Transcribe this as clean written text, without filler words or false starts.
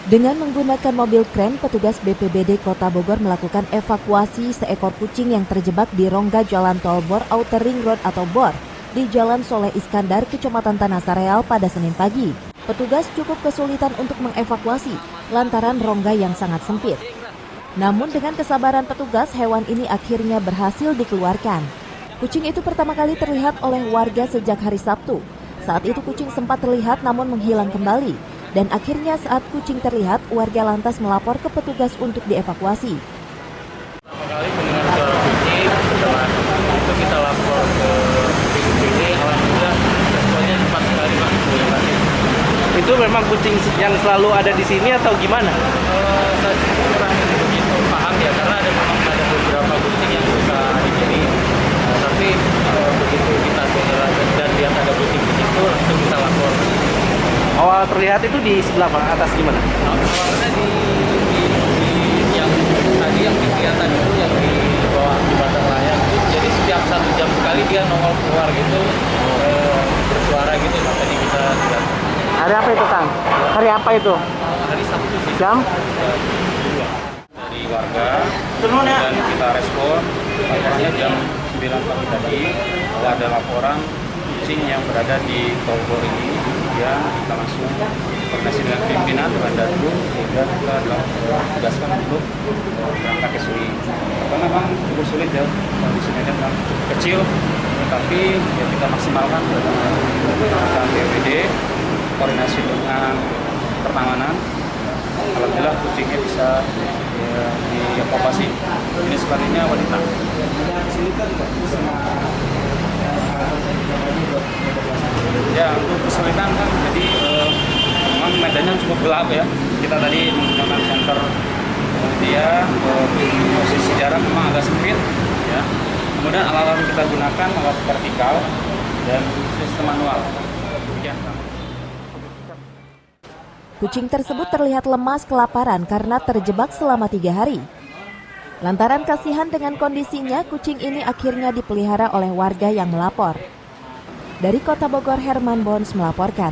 Dengan menggunakan mobil kren, petugas BPBD Kota Bogor melakukan evakuasi seekor kucing yang terjebak di rongga Jalan Tol Bor Outer Ring Road atau BOR di Jalan Soleh Iskandar, Kecamatan Tanah Sareal pada Senin pagi. Petugas cukup kesulitan untuk mengevakuasi lantaran rongga yang sangat sempit. Namun dengan kesabaran petugas, hewan ini akhirnya berhasil dikeluarkan. Kucing itu pertama kali terlihat oleh warga sejak hari Sabtu. Saat itu kucing sempat terlihat namun menghilang kembali. Dan akhirnya saat kucing terlihat, warga lantas melapor ke petugas untuk dievakuasi. Pertama kali mendengar suara kucing, setelah itu kita lapor ke BPBD, alhamdulillah responnya cepat sekali Pak. Itu memang kucing yang selalu ada di sini atau gimana? Saya kurang begitu paham ya, karena memang ada beberapa kucing yang suka di sini. Tapi begitu kita dengar dan lihat ada kucing di situ, langsung kita lapor. Awal terlihat itu di sebelah mana? Atas gimana? Awalnya di yang tadi yang kelihatan itu yang di bawah di batang layar itu, jadi setiap 1 jam sekali dia nongol keluar gitu, bersuara gitu, tadi bisa lihat. Hari apa itu, Kang? Hari apa itu? Hari Sabtu sih. Jam? 2 dari warga dan kita respon laporannya jam 9 pagi tadi bahwa ada laporan kucing yang berada di Tol Bor ini, ya kita langsung koordinasi dengan pimpinan dengan Dandu sehingga kita tugaskan untuk berangkat ke Suli. Karena memang cukup sulit ya, kondisi medan yang cukup kecil, tetapi ya kita maksimalkan dengan BPBD koordinasi dengan pertamanan. Alhamdulillah kucingnya bisa dievakuasi. Ini sekalinya wanita. Ya, untuk kesulitan kan, jadi memang medannya cukup gelap ya. Kita tadi menggunakan senter dia, posisi jarak memang agak sempit ya. Kemudian alat-alat yang kita gunakan alat vertikal dan sistem manual. Ya. Kucing tersebut terlihat lemas kelaparan karena terjebak selama 3 hari. Lantaran kasihan dengan kondisinya, kucing ini akhirnya dipelihara oleh warga yang melapor. Dari Kota Bogor, Herman Bons melaporkan.